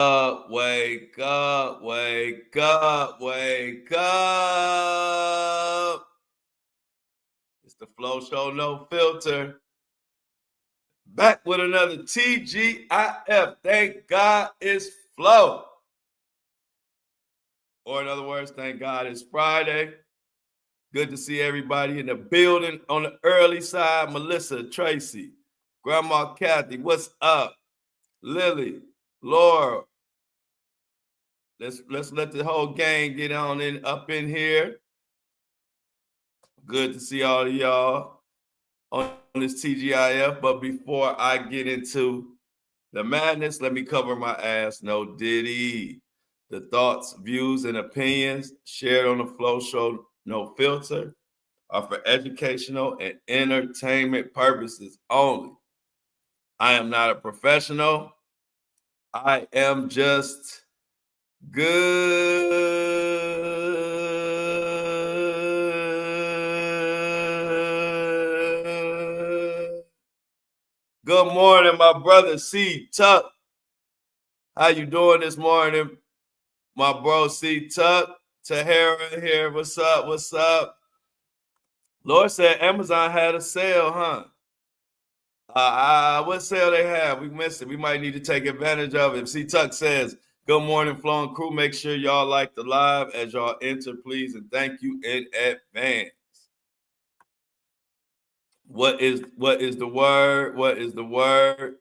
Wake up, wake up, wake up. It's the Flow Show, no filter. Back with another TGIF. Thank God it's Flow. Or in other words, thank God it's Friday. Good to see everybody in the building on the early side. Melissa, Tracy, Grandma Kathy, what's up? Lily, Laura. Let's let the whole gang get on in up in here. Good to see all of y'all on this TGIF. But before I get into the madness, let me cover my ass. No Diddy. The thoughts, views, and opinions shared on the Flow Show, no filter, are for educational and entertainment purposes only. I am not a professional. I am just good. Good morning, my brother C Tuck. How you doing this morning, my bro C Tuck? Tahara here. What's up? What's up? Lord said Amazon had a sale, huh? What sale they have? We missed it. We might need to take advantage of it. C Tuck says, good morning, Flow and crew. Make sure y'all like the live as y'all enter, please, and thank you in advance. What is the word? What is the word?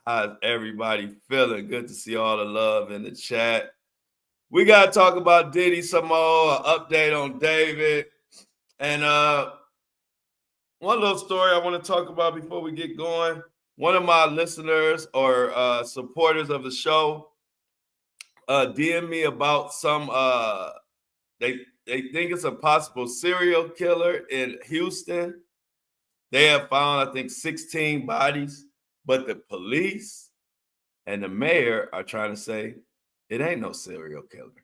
How's everybody feeling? Good to see all the love in the chat. We got to talk about Diddy some more, an update on David. And one little story I want to talk about before we get going. One of my listeners or supporters of the show DM me about some, they think it's a possible serial killer in Houston. They have found, I think, 16 bodies, but the police and the mayor are trying to say it ain't no serial killer.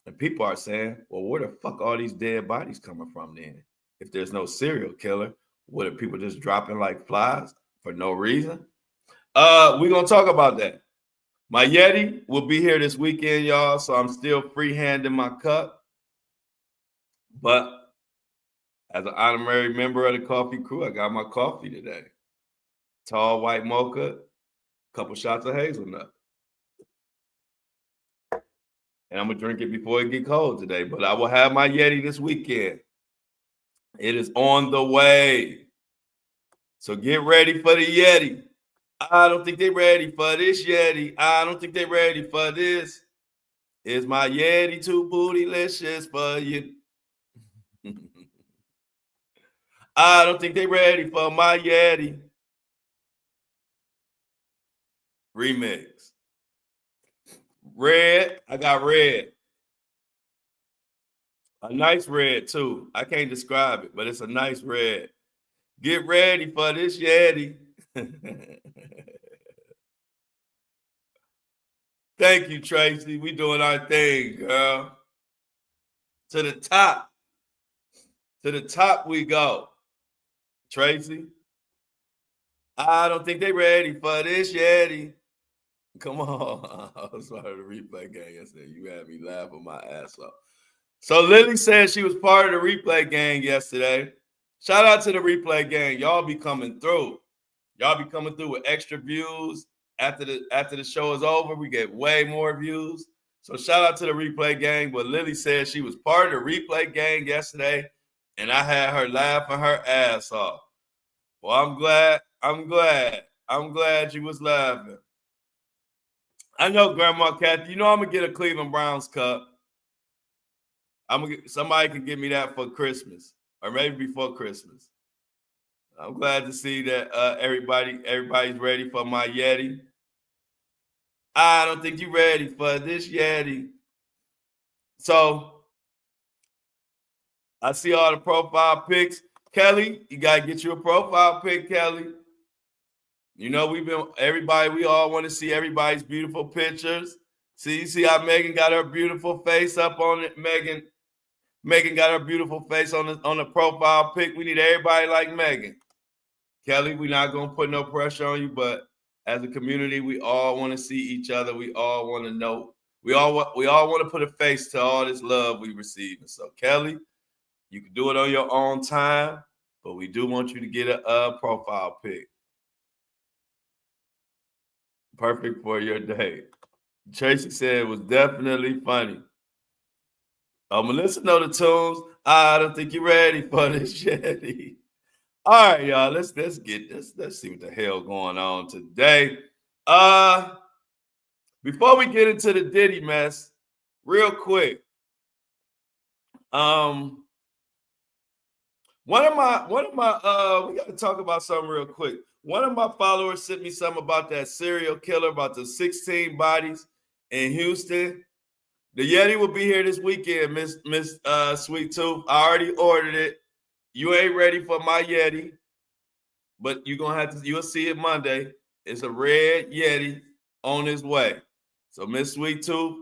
And people are saying, well, where the fuck are these dead bodies coming from then? If there's no serial killer, what are people just dropping like flies for no reason? We're going to talk about that. My Yeti will be here this weekend, y'all, so I'm still free-handing my cup. But as an honorary member of the coffee crew, I got my coffee today. Tall white mocha, couple shots of hazelnut. And I'm going to drink it before it get cold today. But I will have my Yeti this weekend. It is on the way. So get ready for the Yeti. I don't think they're ready for this Yeti. I don't think they're ready for this. Is my Yeti too bootylicious for you? I don't think they're ready for my Yeti. Remix. Red. I got red. A nice red, too. I can't describe it, but it's a nice red. Get ready for this Yeti. Thank you, Tracy. We doing our thing, girl. To the top. To the top we go. Tracy. I don't think they ready for this Yeti. Come on. I was part of the replay gang yesterday. You had me laughing my ass off. So Lily said she was part of the replay gang yesterday. Shout out to the replay gang. Y'all be coming through. Y'all be coming through with extra views. After the show is over, we get way more views. So shout out to the replay gang. But Lily said she was part of the replay gang yesterday, and I had her laughing her ass off. Well, I'm glad you was laughing. I know, Grandma Kathy. You know I'm gonna get a Cleveland Browns cup. Somebody can give me that for Christmas, or maybe before Christmas. I'm glad to see that everybody's ready for my Yeti. I don't think you're ready for this Yeti. So I see all the profile pics. Kelly, you gotta get you a profile pic, Kelly. You know, we all want to see everybody's beautiful pictures. See how Megan got her beautiful face up on it. Megan got her beautiful face on the profile pic. We need everybody like Megan. Kelly, we're not gonna put no pressure on you, but as a community, we all want to see each other. We all want to know. We all want to put a face to all this love we receive. And so, Kelly, you can do it on your own time, but we do want you to get a profile pic. Perfect for your day. Tracy said it was definitely funny. Melissa know the tunes. I don't think you're ready for this yet. All right, y'all. Let's get this. Let's see what the hell going on today. Before we get into the Diddy mess, real quick. One of my we got to talk about something real quick. One of my followers sent me something about that serial killer, about the 16 bodies in Houston. The Yeti will be here this weekend, Miss Sweet Tooth. I already ordered it. You ain't ready for my Yeti, but you'll see it Monday. It's a red Yeti on its way. So Miss Sweet Tooth,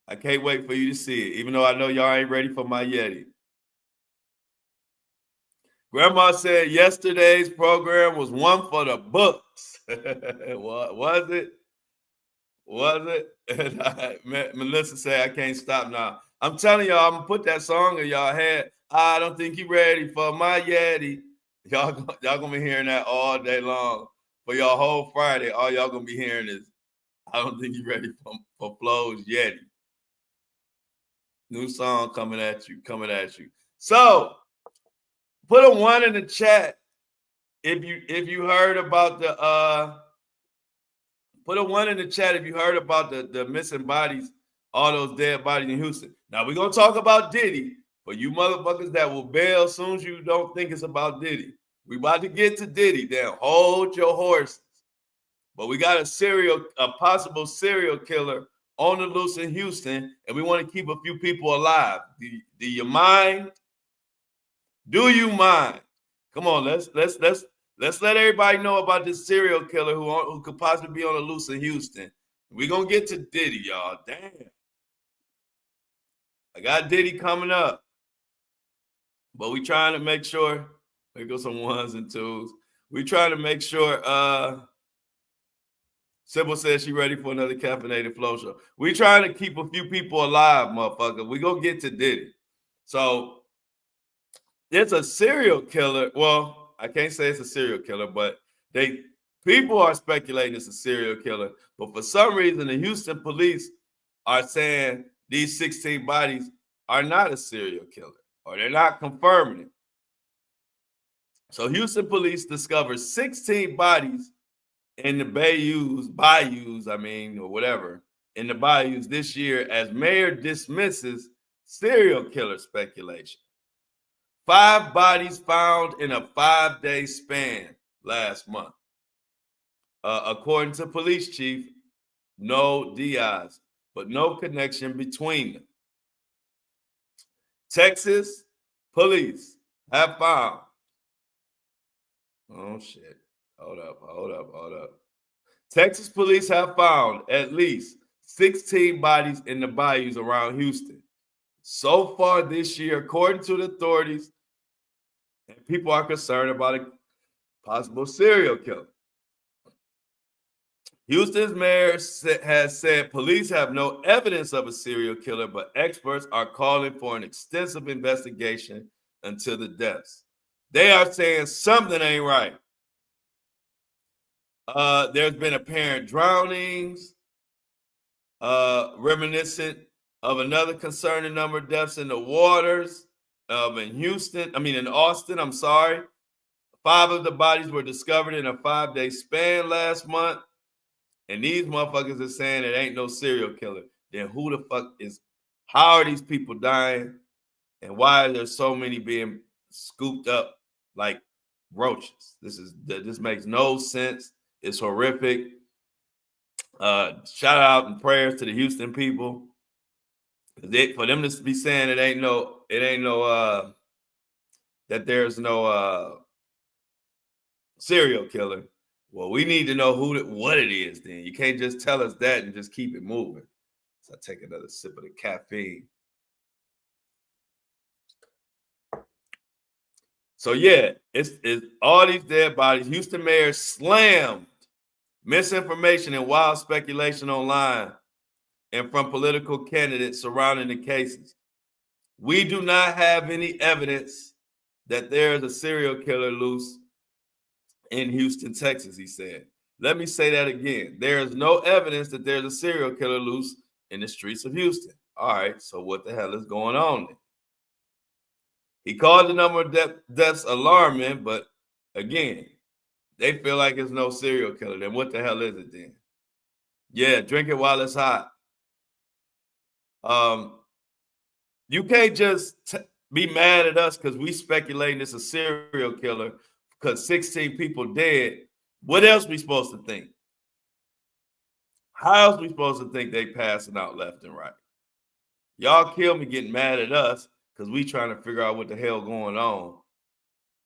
I can't wait for you to see it, even though I know y'all ain't ready for my Yeti. Grandma said yesterday's program was one for the books. Was it? Was it? And Melissa said, I can't stop now. I'm telling y'all, I'm going to put that song in y'all head. I don't think you're ready for my Yeti. Y'all going to be hearing that all day long. For y'all whole Friday, all y'all going to be hearing is, I don't think you're ready for Flo's Yeti. New song coming at you. So, put a 1 in the chat if you heard about the put a 1 in the chat if you heard about the missing bodies, all those dead bodies in Houston. Now we're gonna talk about Diddy, but you motherfuckers that will bail as soon as you don't think it's about Diddy. We about to get to Diddy. Now hold your horses. But we got a possible serial killer on the loose in Houston, and we want to keep a few people alive. Do you mind? Do you mind? Come on, let's let everybody know about this serial killer who could possibly be on the loose in Houston. We're gonna get to Diddy, y'all. Damn. I got Diddy coming up. But we trying to make sure. There go some 1s and 2s. We trying to make sure Sybil says she ready for another caffeinated flow show. We trying to keep a few people alive, motherfucker. We gonna get to Diddy. So there's a serial killer. Well, I can't say it's a serial killer, but people are speculating it's a serial killer. But for some reason, the Houston police are saying these 16 bodies are not a serial killer, or they're not confirming it. So Houston police discovered 16 bodies in the bayous, or whatever, in the bayous this year as mayor dismisses serial killer speculation. 5 bodies found in a 5-day span last month. According to police chief No Diaz, but no connection between them. Texas police have found. Oh, shit. Hold up. Texas police have found at least 16 bodies in the bayous around Houston. So far this year, according to the authorities, and people are concerned about a possible serial killer. Houston's mayor has said police have no evidence of a serial killer, but experts are calling for an extensive investigation into the deaths. They are saying something ain't right. There's been apparent drownings, reminiscent of another concerning number of deaths in the waters in Austin, I'm sorry. 5 of the bodies were discovered in a 5-day span last month. And these motherfuckers are saying it ain't no serial killer. Then who the fuck how are these people dying? And why are there so many being scooped up like roaches? This makes no sense. It's horrific. Shout out and prayers to the Houston people. For them to be saying that there's no serial killer. Well, we need to know what it is then. You can't just tell us that and just keep it moving. So I take another sip of the caffeine. So yeah, it's all these dead bodies. Houston mayor slammed misinformation and wild speculation online and from political candidates surrounding the cases. We do not have any evidence that there is a serial killer loose in Houston, Texas, he said. Let me say that again. There is no evidence that there's a serial killer loose in the streets of Houston. All right, so what the hell is going on then? He called the number of deaths alarming, but again, they feel like there's no serial killer. Then what the hell is it then? Yeah, drink it while it's hot. You can't just be mad at us because we speculating it's a serial killer because 16 people dead. What else we supposed to think? How else we supposed to think they passing out left and right? Y'all kill me getting mad at us because we trying to figure out what the hell going on.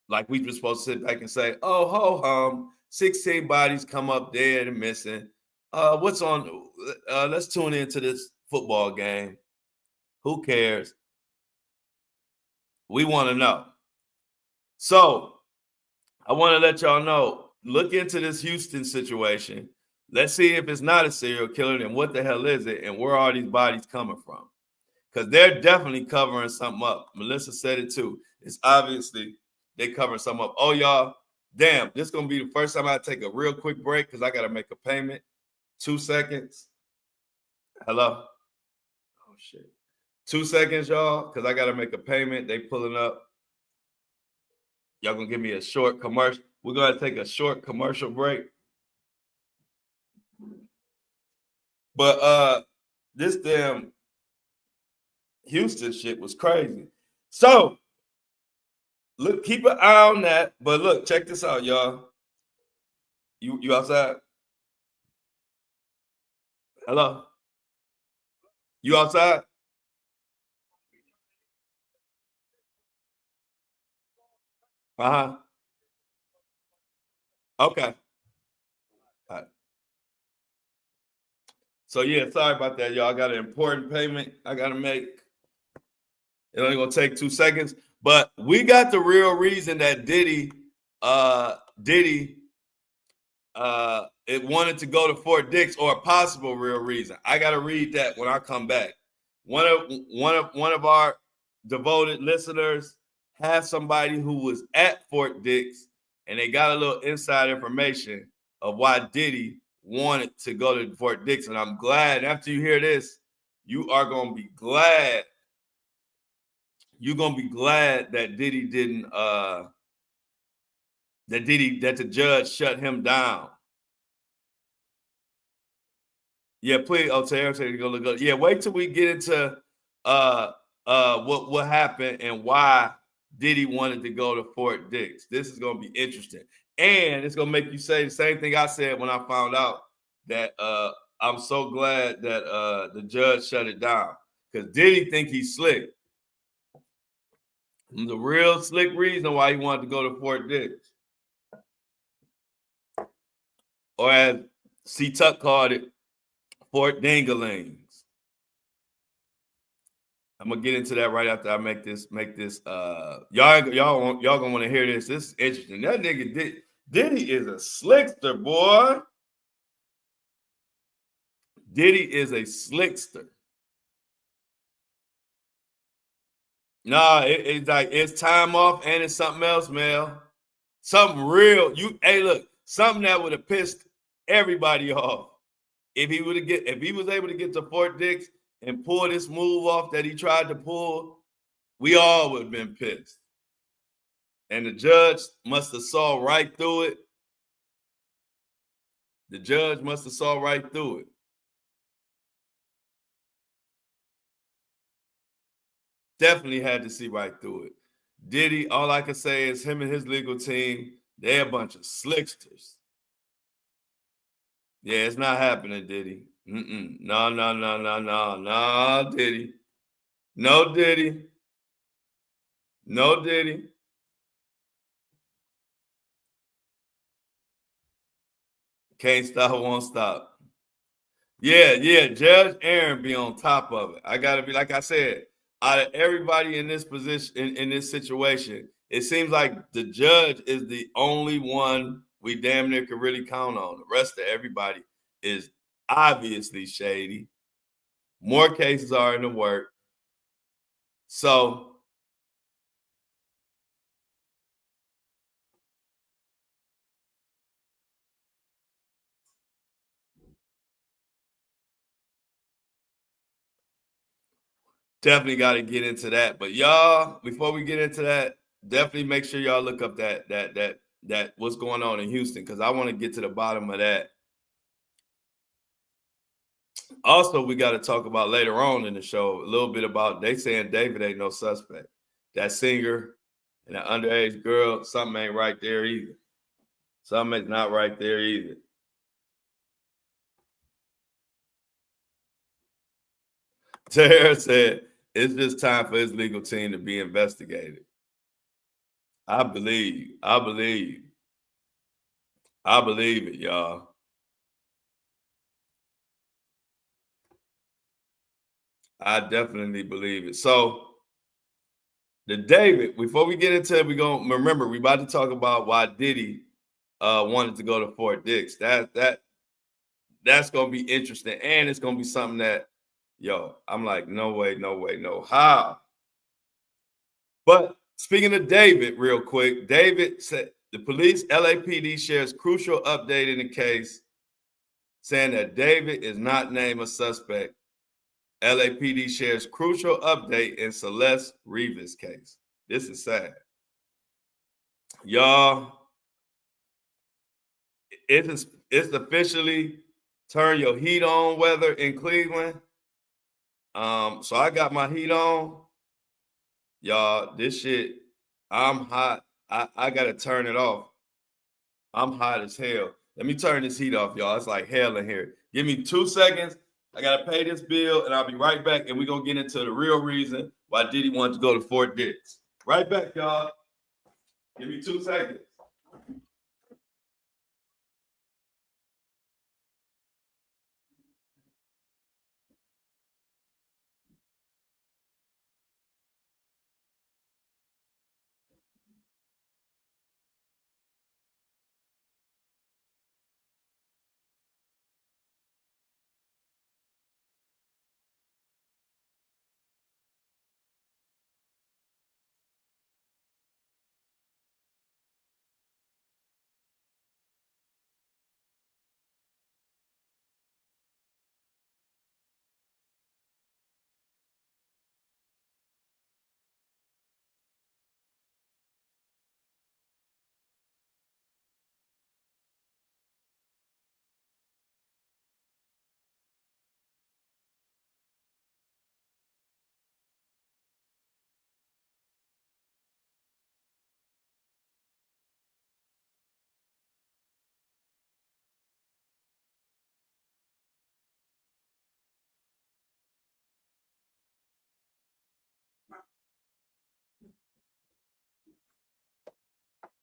Like we just supposed to sit back and say, oh, ho hum, 16 bodies come up dead and missing. What's on? Let's tune into this football game. Who cares? We want to know. So I want to let y'all know, look into this Houston situation. Let's see if it's not a serial killer, then what the hell is it? And where are these bodies coming from? Because they're definitely covering something up. Melissa said it too. It's obviously they covering something up. Oh, y'all, damn, this is going to be the first time I take a real quick break because I got to make a payment. 2 seconds. Hello? Oh, shit. 2 seconds, y'all, because I got to make a payment. They pulling up. Y'all going to give me a short commercial. We're going to take a short commercial break. But this damn Houston shit was crazy. So, look, keep an eye on that. But look, check this out, y'all. You outside? Hello? You outside? Uh-huh. Okay. All right. So yeah, sorry about that, y'all. I got an important payment I gotta make. It only gonna take 2 seconds. But we got the real reason that Diddy it wanted to go to Fort Dix, or a possible real reason. I gotta read that when I come back. One of our devoted listeners has somebody who was at Fort Dix, and they got a little inside information of why Diddy wanted to go to Fort Dix. And I'm glad after you hear this, you are gonna be glad. You're gonna be glad that Diddy didn't that the judge shut him down. Yeah, please. Oh, Terry said to go look up. Yeah, wait till we get into what happened and why Diddy wanted to go to Fort Dix. This is gonna be interesting. And it's gonna make you say the same thing I said when I found out that I'm so glad that the judge shut it down. Because Diddy think he's slick. The real slick reason why he wanted to go to Fort Dix. Or as C. Tuck called it, Fort Dingalings. I'm gonna get into that right after I make this. Y'all gonna want to hear this. This is interesting. That nigga Diddy is a slickster, boy. Diddy is a slickster. Nah, it's like it's time off and it's something else, Mel. Something real. Hey, look, something that would have pissed everybody off. If he was able to get to Fort Dix and pull this move off that he tried to pull, we all would have been pissed. And the judge must have saw right through it. The judge must have saw right through it. Definitely had to see right through it. Diddy, all I can say is him and his legal team, they're a bunch of slicksters. Yeah, it's not happening, Diddy. No, Diddy. No, Diddy. No, Diddy. Can't stop, won't stop. Yeah, Judge Aaron be on top of it. I gotta be, like I said, out of everybody in this position, in this situation, it seems like the judge is the only one we damn near can really count on. The rest of everybody is obviously shady. More cases are in the work. So definitely got to get into that. But y'all, before we get into that, definitely make sure y'all look up that what's going on in Houston, because I want to get to the bottom of that. Also, we got to talk about later on in the show a little bit about they saying David ain't no suspect. That singer and that underage girl, something ain't right there either. Something is not right there either. Tara said it's just time for his legal team to be investigated. I believe it, y'all. I definitely believe it. So the David, before we get into it, we're gonna remember we about to talk about why Diddy wanted to go to Fort Dix. That's gonna be interesting, and it's gonna be something that, yo, I'm like, no way, no way, no how. But speaking of David, real quick, David said the police LAPD shares crucial update in the case, saying that David is not named a suspect. LAPD shares crucial update in Celeste Rivas case. This is sad. Y'all, it's officially turn your heat on weather in Cleveland. So I got my heat on. Y'all, this shit, I'm hot. I gotta turn it off. I'm hot as hell. Let me turn this heat off, y'all. It's like hell in here. Give me 2 seconds. I gotta pay this bill, and I'll be right back. And we're gonna get into the real reason why Diddy wanted to go to Fort Dix. Right back, y'all. Give me 2 seconds.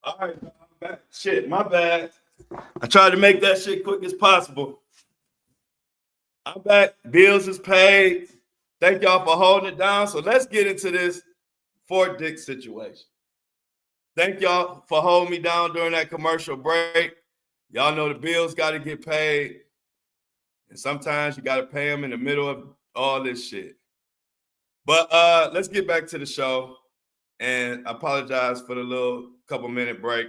All right, I'm back. Shit, my bad. I tried to make that shit quick as possible. I'm back. Bills is paid. Thank y'all for holding it down. So let's get into this Fort Dix situation. Thank y'all for holding me down during that commercial break. Y'all know the bills got to get paid. And sometimes you got to pay them in the middle of all this shit. But let's get back to the show. And I apologize for the little couple minute break.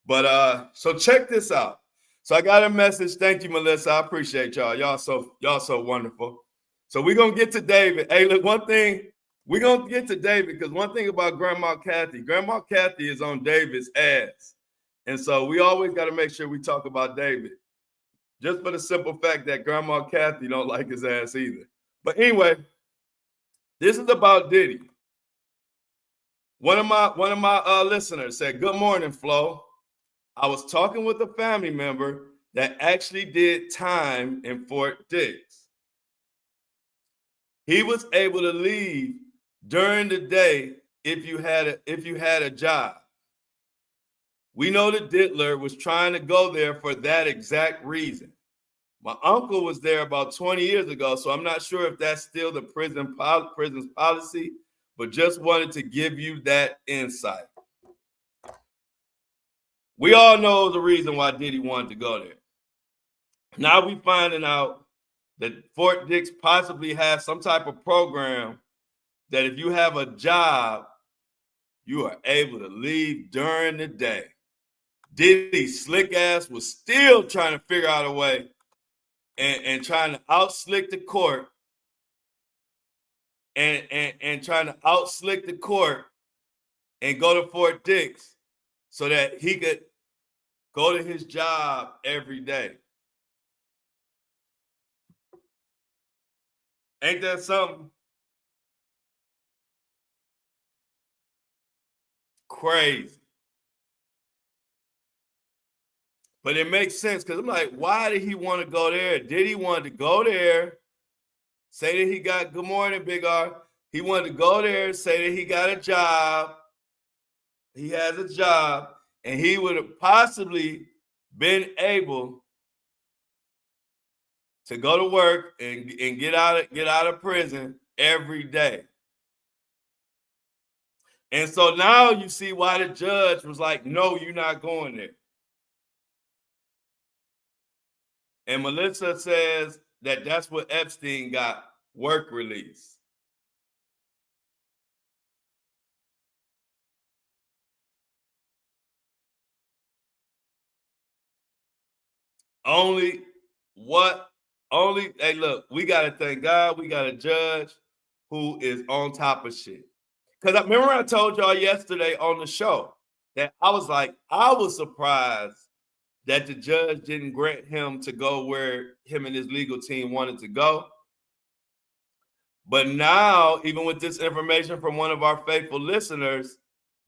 But so check this out. So I got a message. Thank you, Melissa. I appreciate y'all. Y'all so wonderful. So we're gonna get to David. Hey, look, one thing, we're gonna get to David, because one thing about Grandma Kathy is on David's ass. And so we always got to make sure we talk about David. Just for the simple fact that Grandma Kathy don't like his ass either. But anyway, this is about Diddy. One of my listeners said, "Good morning, Flo. I was talking with a family member that actually did time in Fort Dix. He was able to leave during the day if you had a job. We know that Dittler was trying to go there for that exact reason. My uncle was there about 20 years ago, so I'm not sure if that's still the prison's policy, but just wanted to give you that insight." We all know the reason why Diddy wanted to go there. Now we finding out that Fort Dix possibly has some type of program that if you have a job, you are able to leave during the day. Diddy's slick ass was still trying to figure out a way and trying to outslick the court and trying to outslick the court and go to Fort Dix so that he could go to his job every day. Ain't that something? Crazy. But it makes sense because I'm like, why did he want to go there? Did he want to go there, say that he got, good morning, Big R. He wanted to go there, say that he got a job. He has a job, and he would have possibly been able to go to work and get out of prison every day. And so now you see why the judge was like, no, you're not going there. And Melissa says that that's what Epstein got, work release. Hey, look, we got to thank God we got a judge who is on top of shit. Because I remember I told y'all yesterday on the show that I was surprised that the judge didn't grant him to go where him and his legal team wanted to go. But now, even with this information from one of our faithful listeners,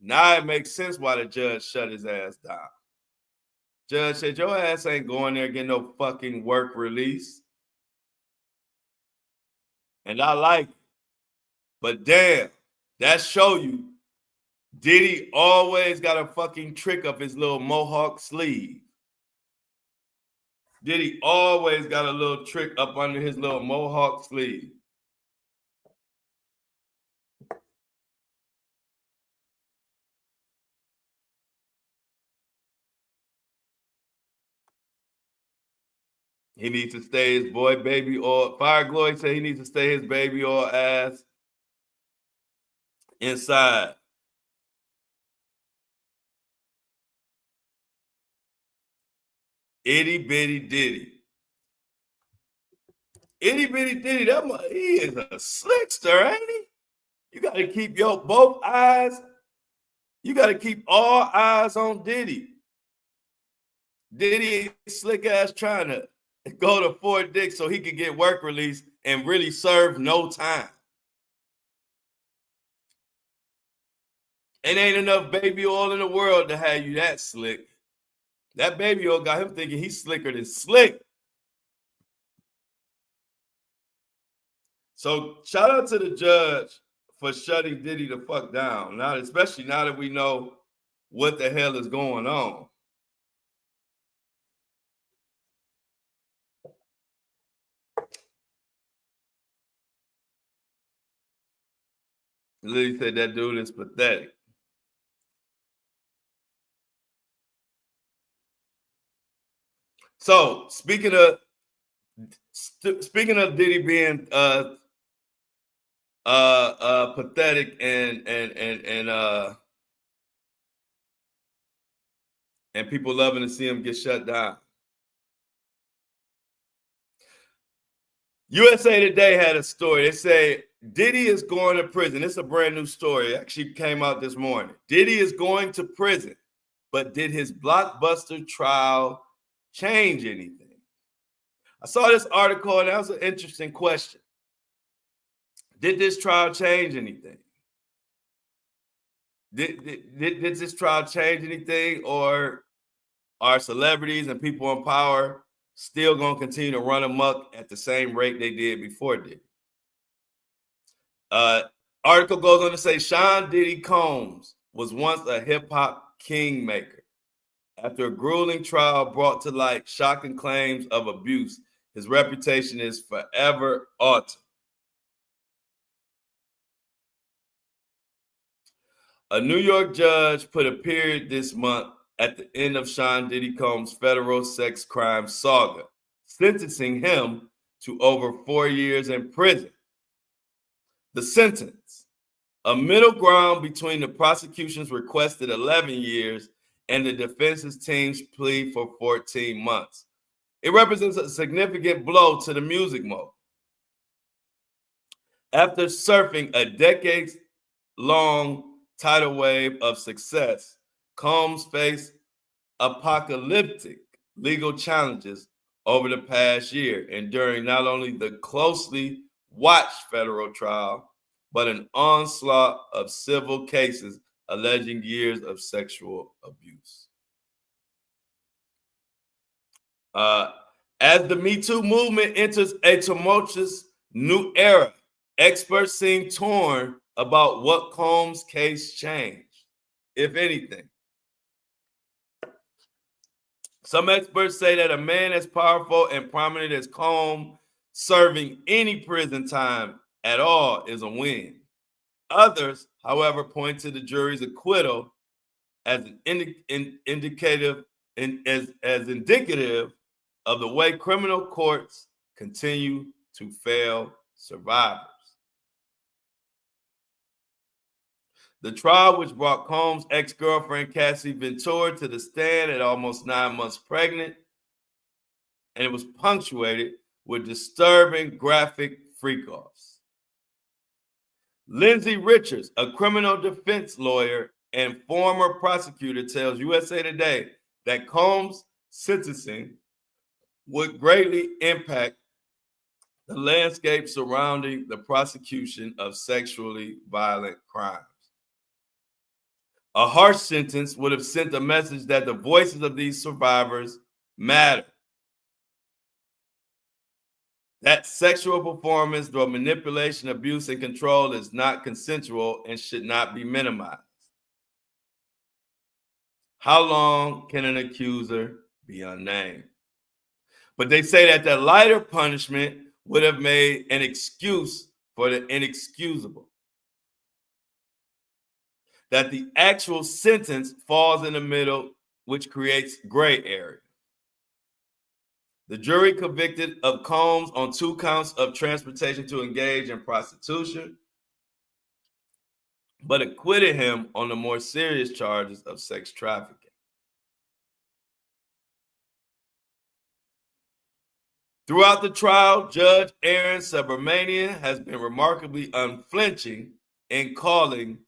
now it makes sense why the judge shut his ass down. Judge said, your ass ain't going there getting no fucking work release. And I like it. But damn, that show you Diddy always got a fucking trick up his little mohawk sleeve. Diddy always got a little trick up under his little mohawk sleeve. He needs to stay his boy baby or Fire Glory said he needs to stay his baby or ass inside. Itty bitty Diddy. Itty bitty Diddy, he is a slickster, ain't he? You got to keep both eyes. You got to keep all eyes on Diddy. Diddy slick ass trying to go to Fort Dix so he could get work release and really serve no time. It ain't enough baby oil in the world to have you that slick. That baby oil got him thinking he's slicker than slick. So shout out to the judge for shutting Diddy the fuck down. Now, especially now that we know what the hell is going on. Lily said that dude is pathetic. So speaking of Diddy being pathetic and people loving to see him get shut down. USA Today had a story. They say Diddy is going to prison. It's a brand new story. It actually came out this morning. Diddy is going to prison, but did his blockbuster trial change anything? I saw this article and that was an interesting question. Did this trial change anything? Did this trial change anything, or are celebrities and people in power still going to continue to run amok at the same rate they did before Diddy? Article goes on to say Sean Diddy Combs was once a hip-hop kingmaker. After a grueling trial brought to light shocking claims of abuse, his reputation is forever altered. A New York judge put a period this month at the end of Sean Diddy Combs' federal sex crime saga, sentencing him to over 4 years in prison. The sentence, a middle ground between the prosecution's requested 11 years and the defense's team's plea for 14 months. It represents a significant blow to the music mogul. After surfing a decades-long tidal wave of success, Combs faced apocalyptic legal challenges over the past year, enduring not only the closely watched federal trial, but an onslaught of civil cases alleging years of sexual abuse. As the Me Too movement enters a tumultuous new era, experts seem torn about what Combs' case changed, if anything. Some experts say that a man as powerful and prominent as Combs serving any prison time at all is a win. Others, however, point to the jury's acquittal as indicative of the way criminal courts continue to fail survivors. The trial, which brought Combs' ex-girlfriend Cassie Ventura to the stand at almost 9 months pregnant, and it was punctuated with disturbing graphic freak-offs. Lindsay Richards, a criminal defense lawyer and former prosecutor, tells USA Today that Combs' sentencing would greatly impact the landscape surrounding the prosecution of sexually violent crimes. A harsh sentence would have sent a message that the voices of these survivors matter. That sexual performance through manipulation, abuse, and control is not consensual and should not be minimized. How long can an accuser be unnamed? But they say that the lighter punishment would have made an excuse for the inexcusable. That the actual sentence falls in the middle, which creates gray area. The jury convicted of Combs on 2 counts of transportation to engage in prostitution, but acquitted him on the more serious charges of sex trafficking. Throughout the trial, Judge Aaron Subramanian has been remarkably unflinching in calling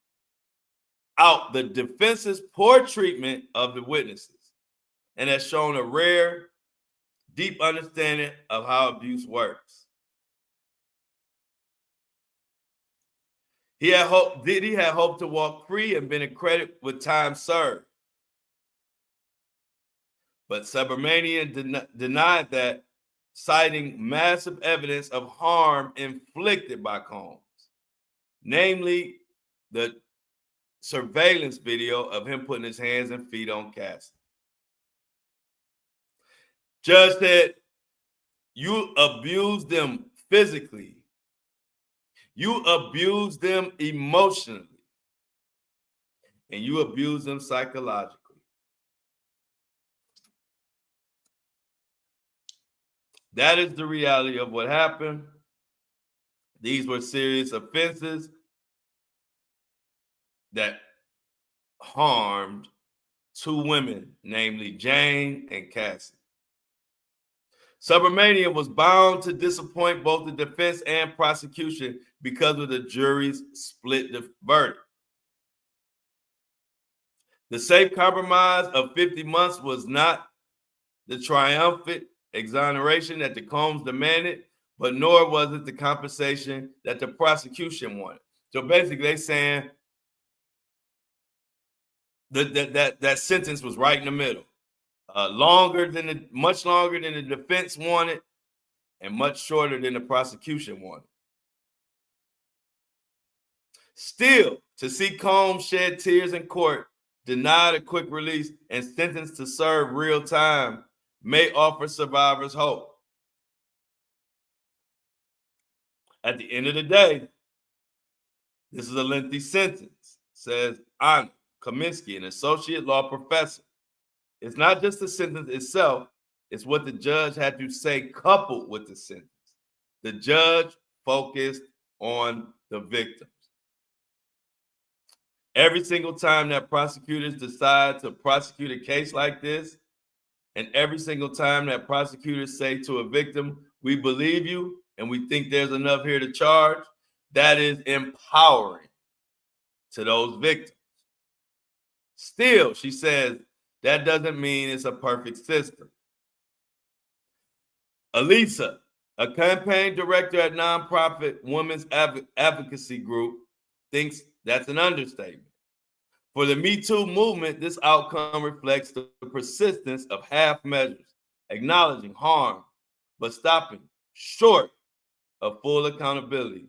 out the defense's poor treatment of the witnesses and has shown a rare, deep understanding of how abuse works. Diddy had hoped to walk free and been accredited with time served. But Subramanian denied that, citing massive evidence of harm inflicted by Combs, namely the surveillance video of him putting his hands and feet on Cassie. Judge said, you abused them physically. You abused them emotionally. And you abused them psychologically. That is the reality of what happened. These were serious offenses that harmed 2 women, namely Jane and Cassie. Subramanian was bound to disappoint both the defense and prosecution because of the jury's split verdict. The safe compromise of 50 months was not the triumphant exoneration that the Combs demanded, but nor was it the compensation that the prosecution wanted. So basically, they're saying that sentence was right in the middle. Much longer than the defense wanted, and much shorter than the prosecution wanted. Still, to see Combs shed tears in court, denied a quick release, and sentenced to serve real time may offer survivors hope. At the end of the day, this is a lengthy sentence, says Anna Kaminsky, an associate law professor It's not just the sentence itself, it's what the judge had to say coupled with the sentence. The judge focused on the victims. Every single time that prosecutors decide to prosecute a case like this, and every single time that prosecutors say to a victim, we believe you and we think there's enough here to charge, that is empowering to those victims. Still, she says, that doesn't mean it's a perfect system. Elisa, a campaign director at nonprofit women's advocacy group, thinks that's an understatement. For the Me Too movement, this outcome reflects the persistence of half measures, acknowledging harm, but stopping short of full accountability,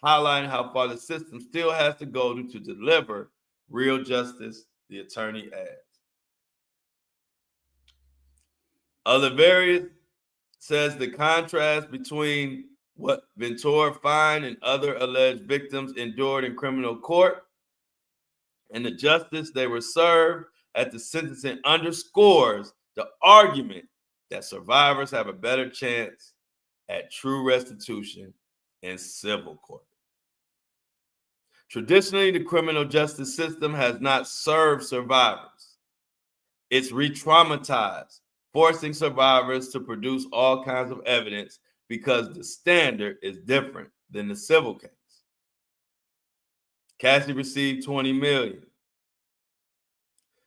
highlighting how far the system still has to go to deliver real justice, the attorney adds. Oliveri says the contrast between what Ventura Fine and other alleged victims endured in criminal court and the justice they were served at the sentencing underscores the argument that survivors have a better chance at true restitution in civil court. Traditionally, the criminal justice system has not served survivors. It's re-traumatized, forcing survivors to produce all kinds of evidence because the standard is different than the civil case. Cassie received $20 million.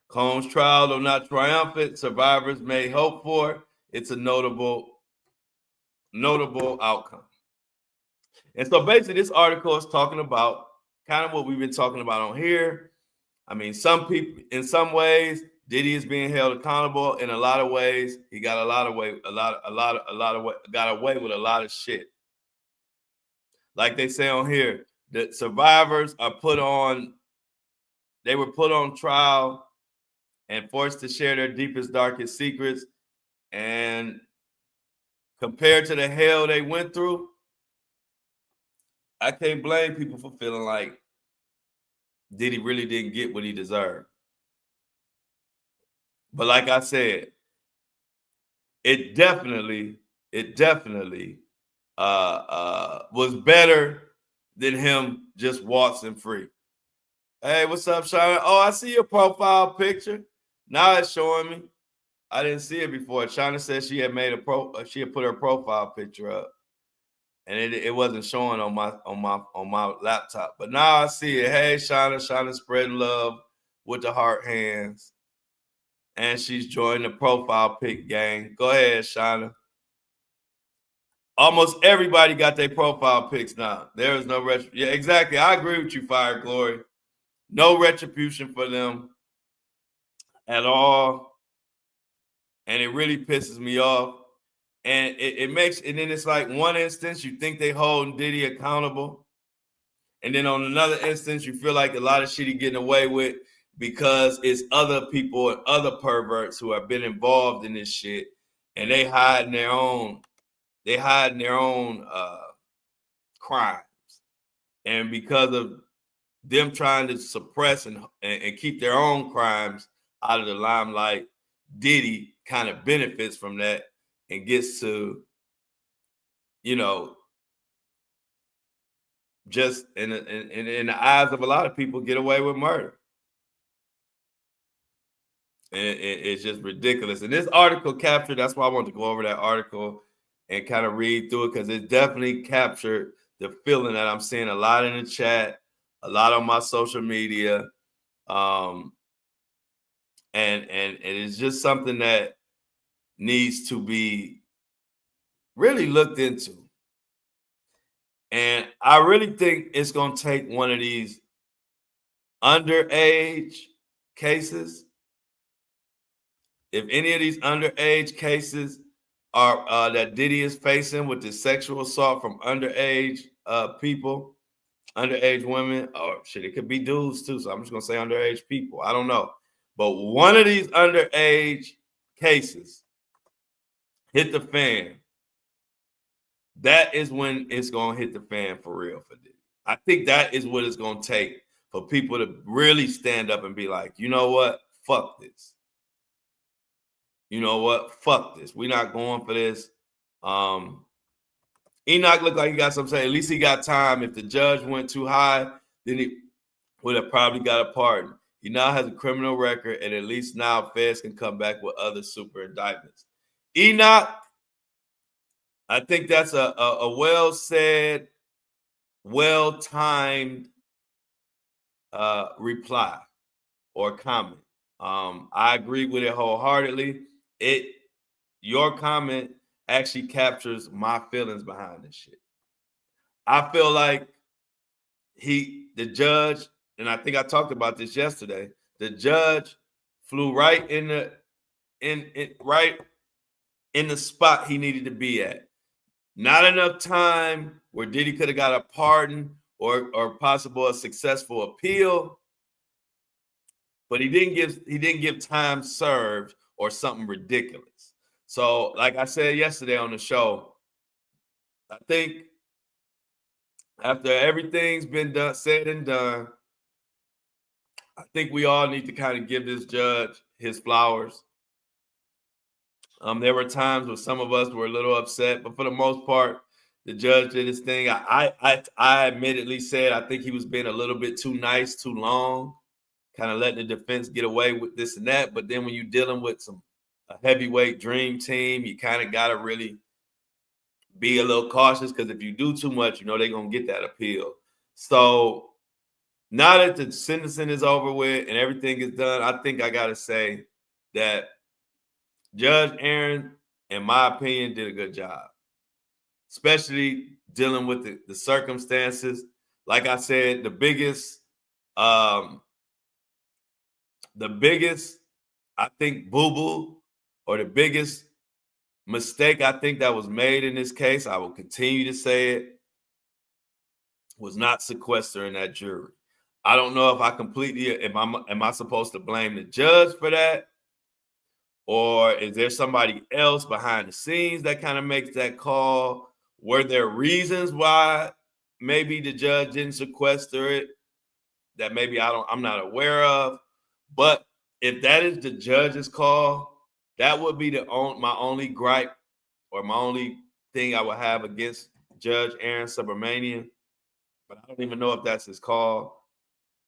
Combs' trial, though not triumphant, survivors may hope for. It's a notable outcome. And so basically this article is talking about kind of what we've been talking about on here. I mean, some people, in some ways, Diddy is being held accountable. In a lot of ways, he got got away with a lot of shit. Like they say on here, the survivors are they were put on trial and forced to share their deepest, darkest secrets. And compared to the hell they went through, I can't blame people for feeling like Diddy really didn't get what he deserved. But like I said, it definitely was better than him just waltzing free. Hey, what's up, Shauna? Oh, I see your profile picture. Now it's showing me. I didn't see it before. Shauna said she had she had put her profile picture up, and it wasn't showing on my laptop. But now I see it. Hey, Shauna spreading love with the heart hands, and she's joined the profile pic gang. Go ahead, Shauna. Almost everybody got their profile pics now. There is no yeah, exactly. I agree with you, Fire Glory. No retribution for them at all. And it really pisses me off. And it makes, and then it's like one instance, you think they holding Diddy accountable. And then on another instance, you feel like a lot of shit he getting away with because it's other people and other perverts who have been involved in this shit. And they hiding their own crimes. And because of them trying to suppress and keep their own crimes out of the limelight, Diddy kind of benefits from that and gets to, just in the eyes of a lot of people, get away with murder. And it's just ridiculous. And this article captured, that's why I wanted to go over that article and kind of read through it, because it definitely captured the feeling that I'm seeing a lot in the chat, a lot on my social media. And it's just something that needs to be really looked into. And I really think it's going to take one of these underage cases. If any of these underage cases are that Diddy is facing with the sexual assault from underage people, underage women, or shit, it could be dudes too. So I'm just going to say underage people. I don't know. But one of these underage cases hit the fan, that is when it's going to hit the fan for real for Diddy. I think that is what it's going to take for people to really stand up and be like, you know what? Fuck this. you know what? Fuck this. We're not going for this. Enoch looked like he got something to say. At least he got time. If the judge went too high, then he would have probably got a pardon. He now has a criminal record, and at least now feds can come back with other super indictments. Enoch, I think that's a well said, well timed reply or comment. I agree with it wholeheartedly. Your comment actually captures my feelings behind this shit. I feel like the judge, and I think I talked about this yesterday. The judge flew right in the spot he needed to be at. Not enough time where Diddy could have got a pardon or possible a successful appeal, but he didn't give time served or something ridiculous. So, like I said yesterday on the show, I think after everything's been done, said and done, I think we all need to kind of give this judge his flowers. There were times where some of us were a little upset, but for the most part, the judge did his thing. I admittedly said I think he was being a little bit too nice, too long, kind of letting the defense get away with this and that. But then when you're dealing with a heavyweight dream team, you kind of got to really be a little cautious, because if you do too much, they're going to get that appeal. So now that the sentencing is over with and everything is done, I think I got to say that Judge Aaron, in my opinion, did a good job, especially dealing with the circumstances. Like I said, the biggest, I think, boo-boo, or the biggest mistake I think that was made in this case, I will continue to say it, was not sequestering that jury. I don't know if I completely, am I supposed to blame the judge for that? Or is there somebody else behind the scenes that kind of makes that call? Were there reasons why maybe the judge didn't sequester it that maybe I'm not aware of? But if that is the judge's call, that would be my only gripe, or my only thing I would have against Judge Aaron Subramanian. But I don't even know if that's his call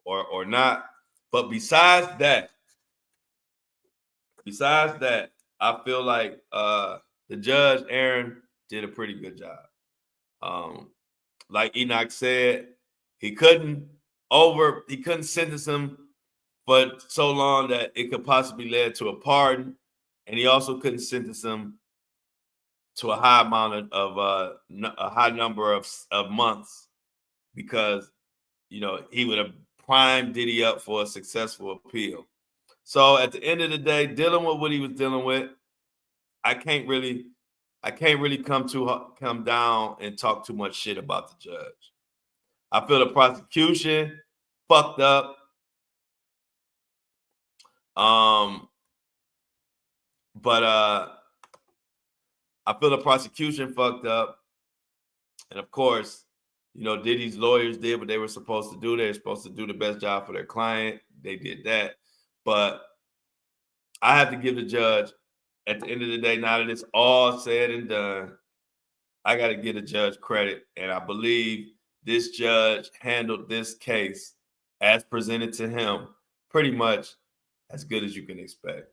or not. But besides that, I feel like the Judge Aaron did a pretty good job. Like Enoch said, he couldn't sentence him for so long that it could possibly lead to a pardon, and he also couldn't sentence him to a high amount of a high number of months, because he would have primed Diddy up for a successful appeal. So at the end of the day, dealing with what he was dealing with, I can't really come down and talk too much shit about the judge. I feel the prosecution fucked up. But I feel the prosecution fucked up. And of course, Diddy's lawyers did what they were supposed to do. They were supposed to do the best job for their client. They did that. But I have to give the judge, at the end of the day, now that it's all said and done, I got to give the judge credit. And I believe this judge handled this case as presented to him pretty much as good as you can expect.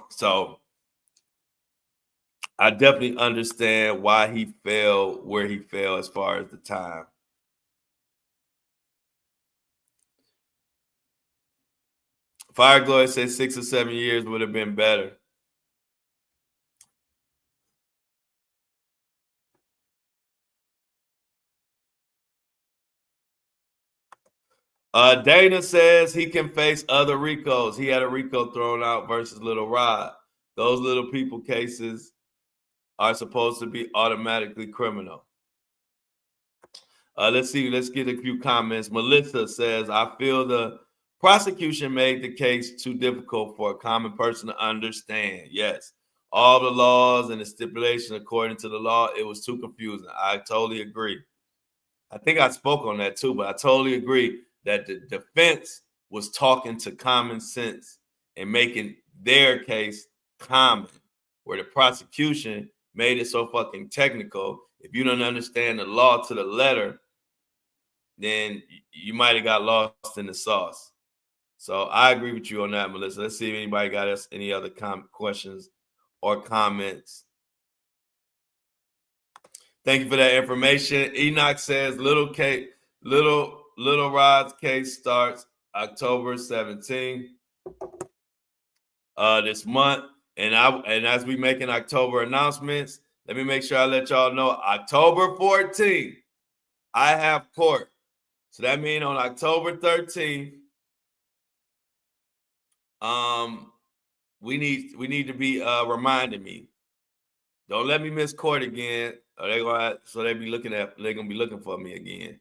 So I definitely understand why he fell where he fell as far as the time. Fire Glory says 6 or 7 years would have been better. Dana says he can face other RICOs. He had a RICO thrown out versus Little Rod. Those little people cases are supposed to be automatically criminal. Let's see. Let's get a few comments. Melissa says, I feel the prosecution made the case too difficult for a common person to understand. Yes. All the laws and the stipulation according to the law, it was too confusing. I totally agree. I think I spoke on that too, but I totally agree that the defense was talking to common sense and making their case common, where the prosecution made it so fucking technical. If you don't understand the law to the letter, then you might have got lost in the sauce. So I agree with you on that, Melissa. Let's see if anybody got us any other questions or comments. Thank you for that information. Enoch says Little Rod's case starts October 17th this month. And as we making October announcements, let me make sure I let y'all know October 14th, I have court. So that means on October 13th, we need to be reminding me. Don't let me miss court again. Or they're gonna be looking for me again.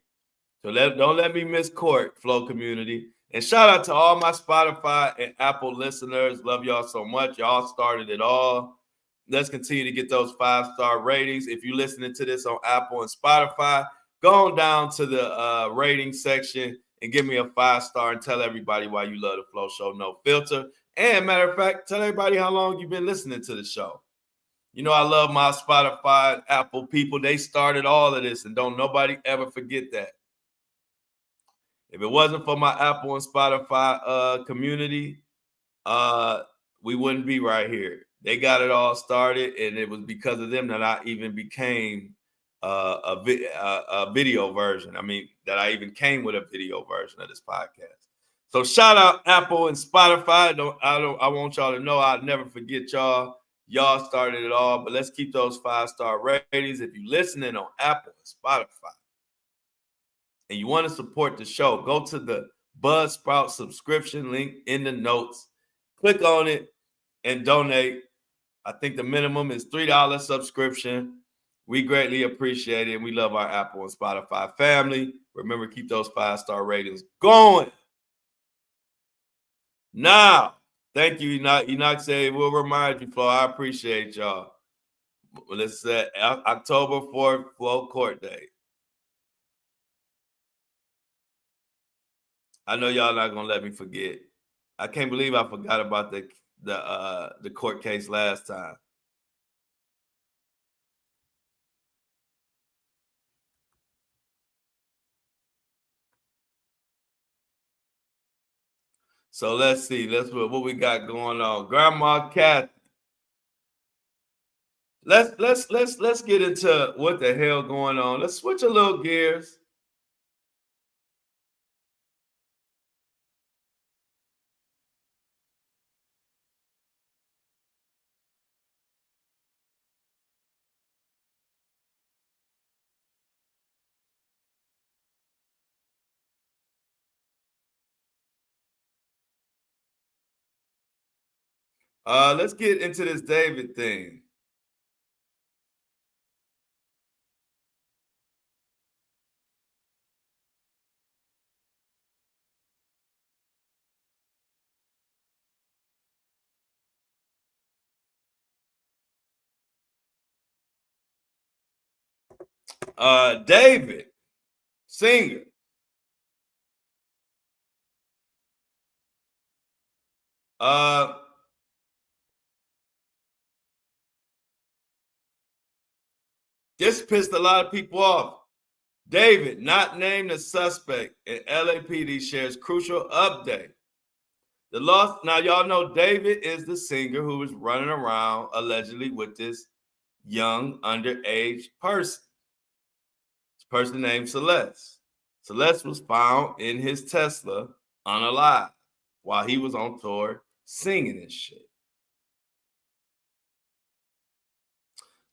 So don't let me miss court, Flow community. And shout out to all my Spotify and Apple listeners. Love y'all so much. Y'all started it all. Let's continue to get those 5-star ratings. If you're listening to this on Apple and Spotify, go on down to the rating section and give me a 5-star and tell everybody why you love the Flow Show No Filter. And matter of fact, tell everybody how long you've been listening to the show. You know, I love my Spotify and Apple people. They started all of this, and don't nobody ever forget that. If it wasn't for my Apple and Spotify community, we wouldn't be right here. They got it all started, and it was because of them that I even became a video version. I mean, that I even came with a video version of this podcast. So shout out Apple and Spotify. I want y'all to know I'll never forget y'all. Y'all started it all, but let's keep those 5-star ratings. If you're listening on Apple and Spotify and you want to support the show, go to the Buzzsprout subscription link in the notes. Click on it and donate. I think the minimum is $3 subscription. We greatly appreciate it. And we love our Apple and Spotify family. Remember, keep those 5-star ratings going. Now, thank you, Enoch. Enoch said, we'll remind you, Flo. I appreciate y'all. Let's say October 4th, Flow Court Day. I know y'all not gonna let me forget. I can't believe I forgot about the court case last time. So let's see. What we got going on. Grandma Kathy. Let's get into what the hell going on. Let's switch a little gears. Let's get into this David thing. David, singer. This pissed a lot of people off. David, not named as suspect in LAPD, shares crucial update. The loss. Now, y'all know David is the singer who was running around allegedly with this young underage person. This person named Celeste. Celeste was found in his Tesla unalive while he was on tour singing and shit.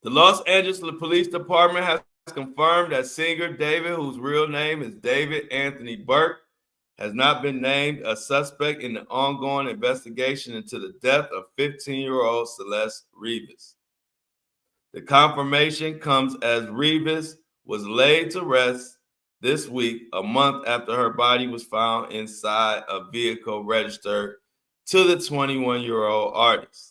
The Los Angeles Police Department has confirmed that singer David, whose real name is David Anthony Burke, has not been named a suspect in the ongoing investigation into the death of 15-year-old Celeste Rivas. The confirmation comes as Rivas was laid to rest this week, a month after her body was found inside a vehicle registered to the 21-year-old artist.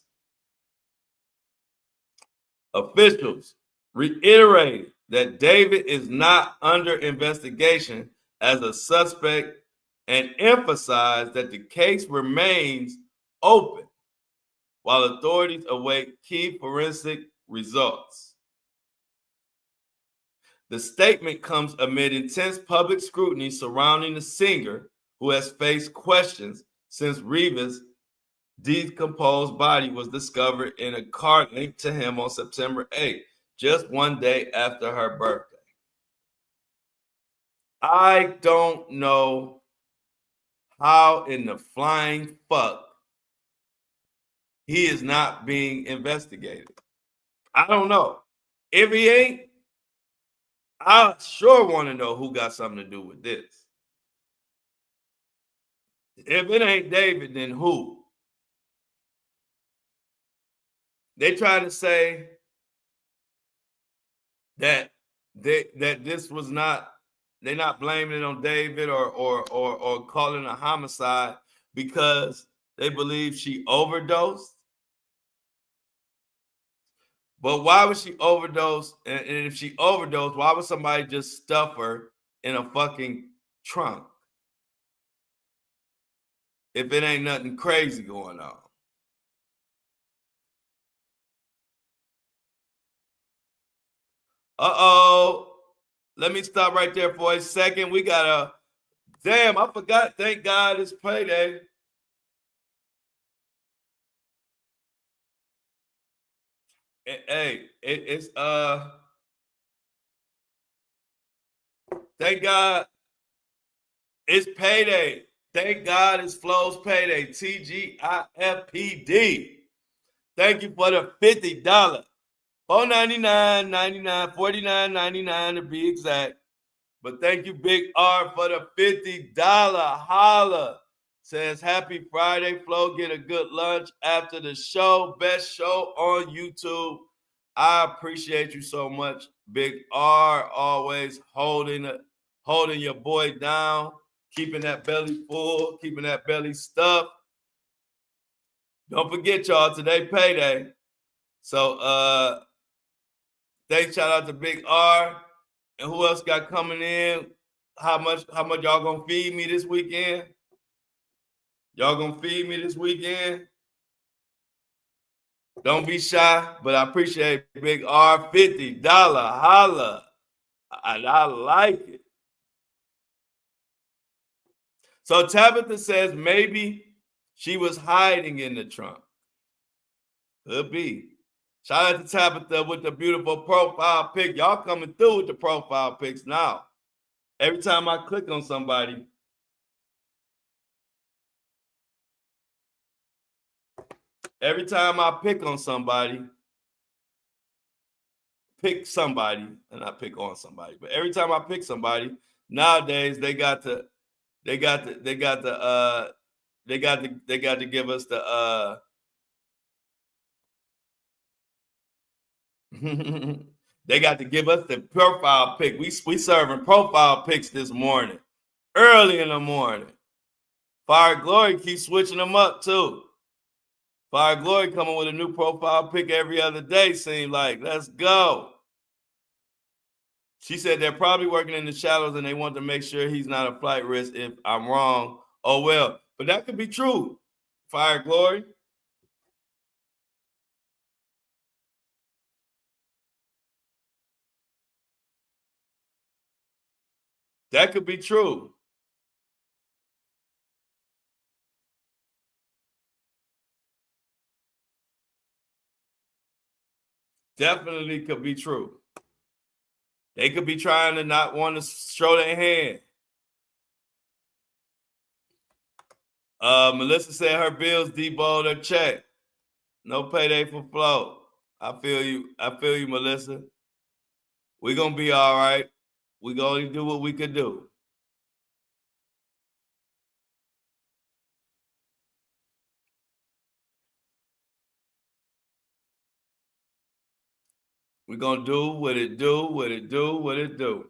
Officials reiterated that David is not under investigation as a suspect and emphasized that the case remains open while authorities await key forensic results. The statement comes amid intense public scrutiny surrounding the singer, who has faced questions since Reva's decomposed body was discovered in a car linked to him on September 8th, just one day after her birthday. I don't know how in the flying fuck he is not being investigated. I don't know. If he ain't, I sure want to know who got something to do with this. If it ain't David, then who? They try to say that this was not, they're not blaming it on David or calling it a homicide because they believe she overdosed. But why would she overdose? And if she overdosed, why would somebody just stuff her in a fucking trunk? If it ain't nothing crazy going on. Uh-oh. Let me stop right there for a second. We got a, damn, I forgot. Thank God it's payday. Hey, it's thank God it's payday. Thank God it's Flo's payday. TGIFPD. Thank you for the $50. $4.99.99, $49.99 to be exact. But thank you, Big R, for the $50 holla. Says happy Friday, Flo. Get a good lunch after the show. Best show on YouTube. I appreciate you so much, Big R. Always holding your boy down, keeping that belly full, keeping that belly stuffed. Don't forget, y'all, today payday. So thanks, shout out to Big R. And who else got coming in? How much y'all gonna feed me this weekend? Y'all gonna feed me this weekend? Don't be shy, but I appreciate Big R. $50 holla. I like it. So Tabitha says maybe she was hiding in the trunk. Could be. Shout out to Tabitha with the beautiful profile pic. Y'all coming through with the profile pics now. Every time I click on somebody, every time I pick on somebody, pick somebody, and I pick on somebody, but every time I pick somebody, nowadays they got to give us the they got to give us the profile pic. We serving profile pics this morning, early in the morning. Fire Glory keeps switching them up too. Fire Glory coming with a new profile pic every other day, seems like. Let's go. She said they're probably working in the shadows and they want to make sure he's not a flight risk. If I'm wrong, oh well. But that could be true. Fire Glory. That could be true. Definitely could be true. They could be trying to not want to show their hand. Melissa said her bills deballed her check. No payday for Flo. I feel you. I feel you, Melissa. We're gonna be all right. We're gonna do what we could do. We're gonna do what it do, what it do, what it do.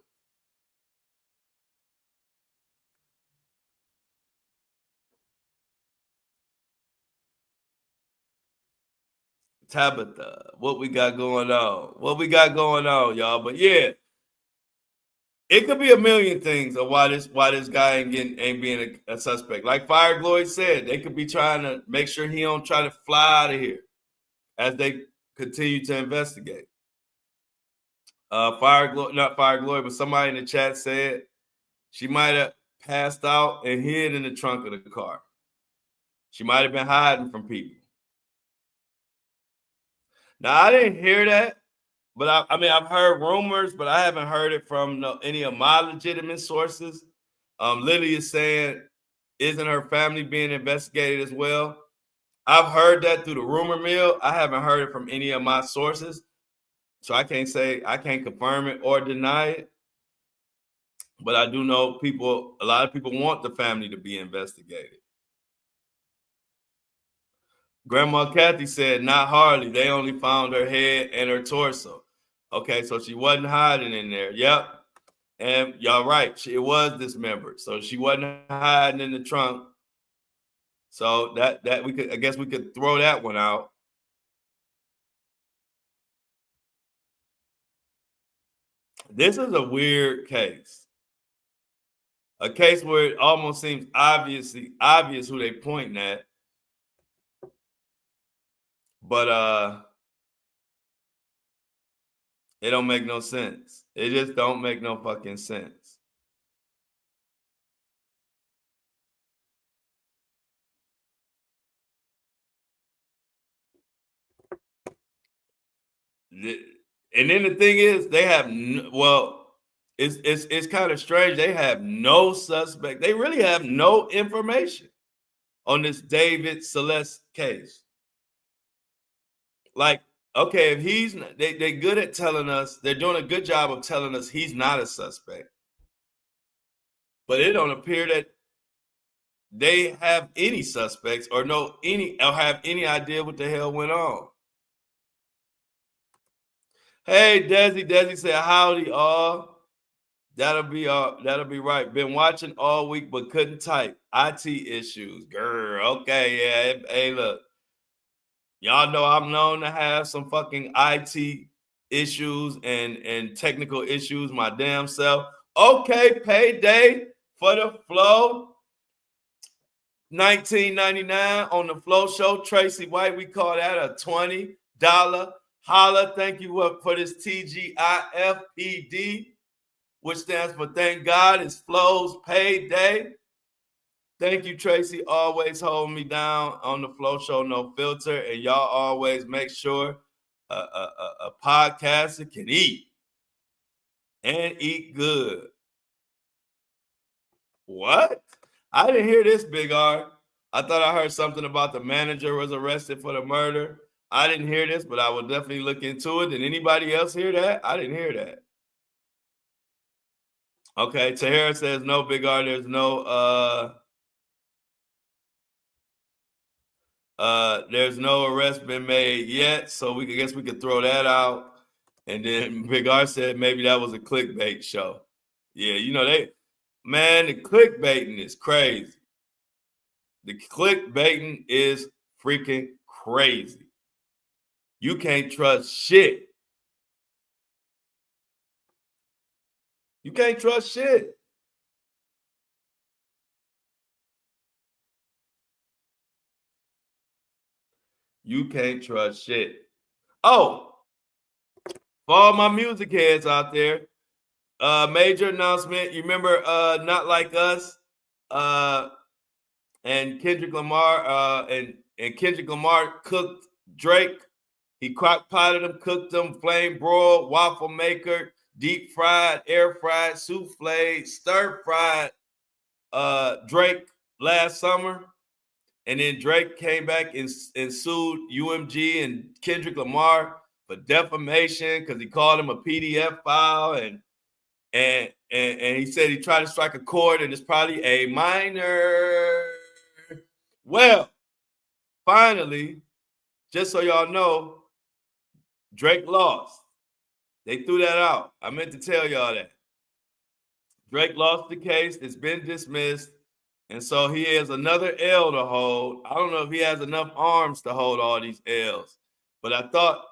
Tabitha, what we got going on? What we got going on, y'all? But yeah, it could be a million things of why this guy ain't being a suspect. Like Fire Glory said, they could be trying to make sure he don't try to fly out of here as they continue to investigate. Not Fire Glory, but somebody in the chat said she might have passed out and hid in the trunk of the car. She might have been hiding from people. Now, I didn't hear that, but I mean, I've heard rumors, but I haven't heard it from any of my legitimate sources. Lily is saying, isn't her family being investigated as well? I've heard that through the rumor mill. I haven't heard it from any of my sources. So I can't confirm it or deny it. But I do know a lot of people want the family to be investigated. Grandma Kathy said, not Harley. They only found her head and her torso. Okay, so she wasn't hiding in there. Yep. And y'all right. It was dismembered. So she wasn't hiding in the trunk. So that I guess we could throw that one out. This is a weird case. A case where it almost seems obvious who they pointing at. But it don't make no sense. It just don't make no fucking sense. And then the thing is, they have it's kind of strange. They have no suspect. They really have no information on this David Celeste case. Like, okay, if he's they're good at telling us, they're doing a good job of telling us he's not a suspect. But it don't appear that they have any suspects or have any idea what the hell went on. Hey, Desi said, howdy all. That'll be right. Been watching all week, but couldn't type. IT issues, girl. Okay, yeah. Hey, look. Y'all know I'm known to have some fucking IT issues and technical issues my damn self. Okay, payday for the flow. $19.99 on the Flow Show. Tracy White, we call that a $20 holla. Thank you for this TGIFPD, which stands for Thank God It's Flow's Payday. Thank you, Tracy. Always holding me down on the Flow Show, no filter. And y'all always make sure a podcaster can eat and eat good. What? I didn't hear this, Big R. I thought I heard something about the manager was arrested for the murder. I didn't hear this, but I will definitely look into it. Did anybody else hear that? I didn't hear that. Okay, Tahira says no, Big R. There's no arrest been made yet, so I guess we could throw that out. And then Big R said maybe that was a clickbait show. Yeah, the clickbaiting is crazy. The clickbaiting is freaking crazy. You can't trust shit. You can't trust shit. You can't trust shit. Oh, for all my music heads out there, major announcement. You remember Not Like Us? And Kendrick Lamar and Kendrick Lamar cooked Drake. He crock potted them, cooked them, flame broiled, waffle maker, deep fried, air fried, souffle, stir fried Drake last summer. And then Drake came back and sued UMG and Kendrick Lamar for defamation because he called him a PDF file and he said he tried to strike a chord and it's probably a minor. Well, finally, just so y'all know, Drake lost. They threw that out. I meant to tell y'all that. Drake lost the case. It's been dismissed. And so he has another L to hold. I don't know if he has enough arms to hold all these L's. But I thought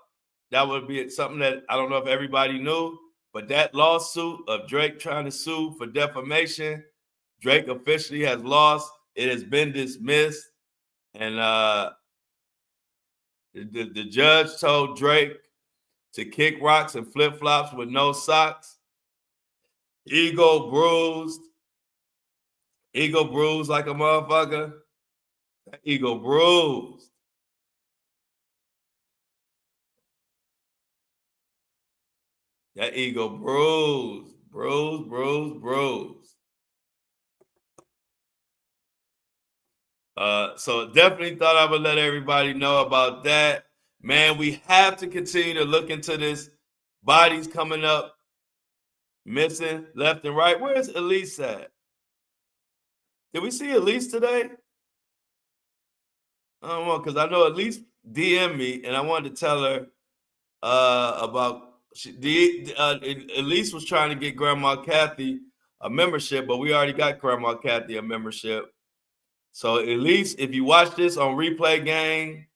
that would be something that I don't know if everybody knew. But that lawsuit of Drake trying to sue for defamation, Drake officially has lost. It has been dismissed. And the judge told Drake to kick rocks and flip-flops with no socks. Ego bruised like a motherfucker. Ego bruised. That ego bruised. So definitely thought I would let everybody know about that. Man, we have to continue to look into this. Bodies coming up, missing left and right. Where's Elise at? Did we see Elise today? I don't know, because I know Elise DM'd me, and I wanted to tell her about Elise was trying to get Grandma Kathy a membership, but we already got Grandma Kathy a membership. So Elise, if you watch this on Replay Gang,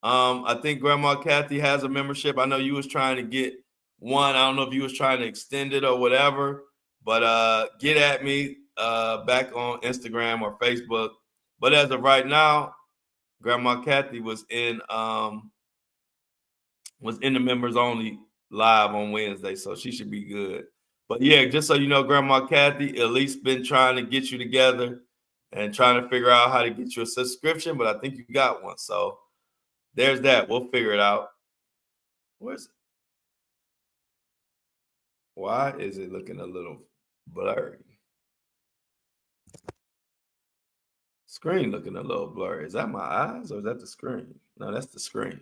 I think Grandma Kathy has a membership. I know you was trying to get one. I don't know if you was trying to extend it or whatever, but get at me back on Instagram or Facebook. But as of right now, Grandma Kathy was in the members only live on Wednesday, so she should be good. But yeah, just so you know, Grandma Kathy at least been trying to get you together and trying to figure out how to get you a subscription, but I think you got one. So there's that. We'll figure it out. Where's it? Why is it looking a little blurry? Screen looking a little blurry. Is that my eyes or is that the screen? No, that's the screen.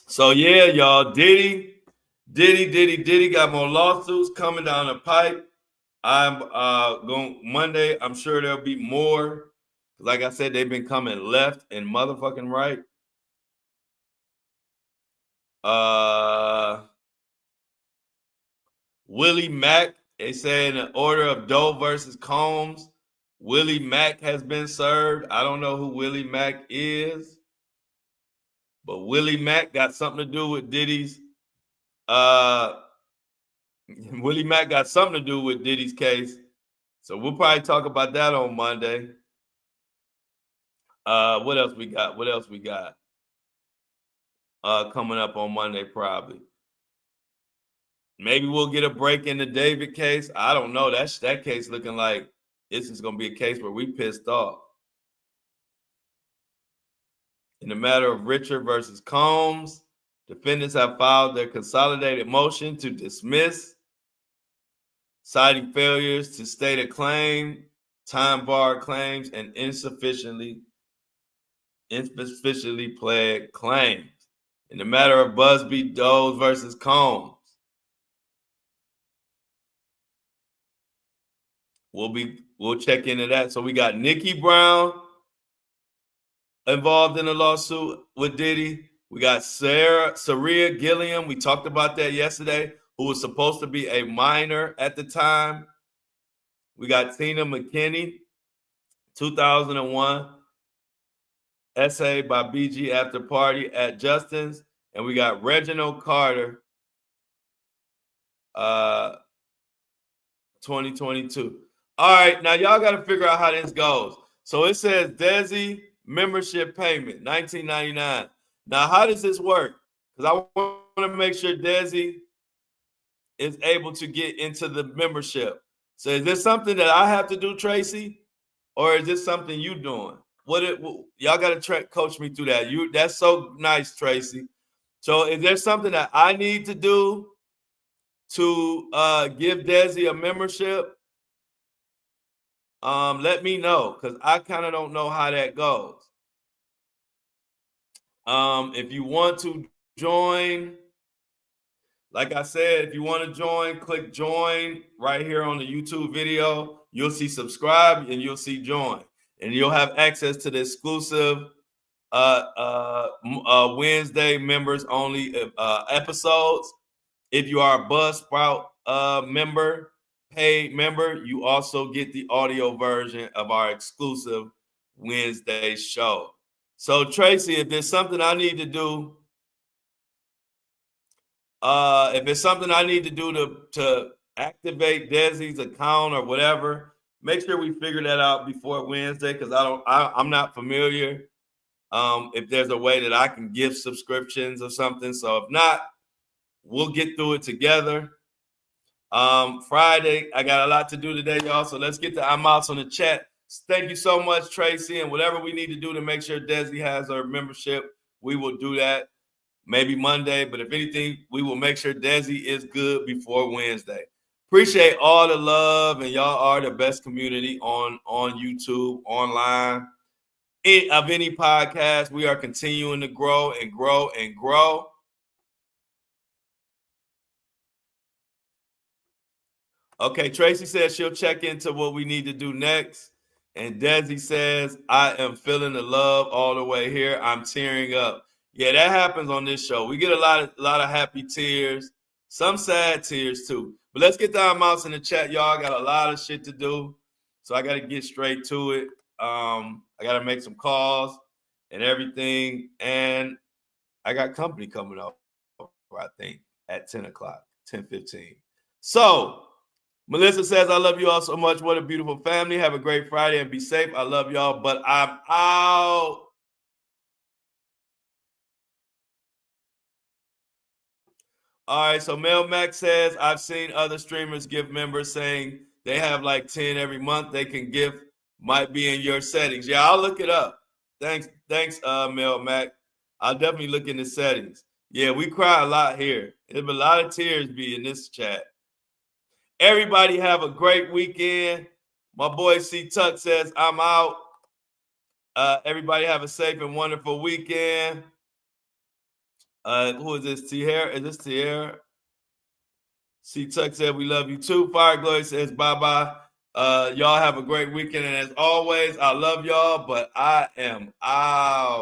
So yeah, y'all, Diddy got more lawsuits coming down the pipe. I'm going Monday. I'm sure there'll be more. Like I said, they've been coming left and motherfucking right. Willie Mack, they say in the order of Doe versus Combs, Willie Mack has been served. I don't know who Willie Mack is, but Willie Mack got something to do with Diddy's. Willie Mack got something to do with Diddy's case. So we'll probably talk about that on Monday. What else we got? Coming up on Monday, probably. Maybe we'll get a break in the David case. I don't know. That case looking like this is going to be a case where we pissed off. In the matter of Richard versus Combs, defendants have filed their consolidated motion to dismiss, citing failures to state a claim, time-barred claims, and insufficiently pled claims. In the matter of Busby Doe versus Combs, we'll check into that. So we got Nikki Brown involved in a lawsuit with Diddy. We got Saria Gilliam. We talked about that yesterday, who was supposed to be a minor at the time. We got Tina McKinney, 2001 essay by BG after party at Justin's. And we got Reginald Carter, 2022. All right, now y'all got to figure out how this goes. So it says Desi membership payment, $19.99. Now, how does this work? Because I want to make sure Desi is able to get into the membership. So is this something that I have to do, Tracy? Or is this something you doing? Y'all got to coach me through that. That's so nice, Tracy. So is there something that I need to do to give Desi a membership? Let me know, because I kind of don't know how that goes. If you want to join, like I said, if you want to join, click join right here on the YouTube video. You'll see subscribe and you'll see join, and you'll have access to the exclusive Wednesday members only episodes. If you are a Buzzsprout member, paid member, you also get the audio version of our exclusive Wednesday show. So Tracy, if there's something I need to do If it's something I need to do to activate Desi's account or whatever, make sure we figure that out before Wednesday, because I'm not familiar. If there's a way that I can give subscriptions or something. So if not, we'll get through it together. Friday, I got a lot to do today, y'all. So let's get the I'm outs on the chat. Thank you so much, Tracy. And whatever we need to do to make sure Desi has her membership, we will do that. Maybe Monday, but if anything, we will make sure Desi is good before Wednesday. Appreciate all the love, and y'all are the best community on YouTube, online, of any podcast. We are continuing to grow and grow and grow. Okay, Tracy says she'll check into what we need to do next. And Desi says, I am feeling the love all the way here. I'm tearing up. Yeah, that happens on this show. We get a lot of happy tears, some sad tears too. But let's get the amounts in the chat, y'all. I got a lot of shit to do. So I got to get straight to it. I got to make some calls and everything. And I got company coming up, I think, at 10 o'clock, 10:15. So Melissa says, I love you all so much. What a beautiful family. Have a great Friday and be safe. I love y'all, but I'm out. All right, so Mel Max says, I've seen other streamers give members saying they have like 10 every month they can give, might be in your settings. Yeah, I'll look it up. Thanks, Mel Mac. I'll definitely look in the settings. Yeah, we cry a lot here. There's a lot of tears be in this chat. Everybody have a great weekend. My boy C Tuck says, I'm out. Everybody have a safe and wonderful weekend. Who is this? Tierra? Is this Tierra? C Tuck said, we love you too. Fire Glory says, bye-bye. Y'all have a great weekend. And as always, I love y'all, but I am out.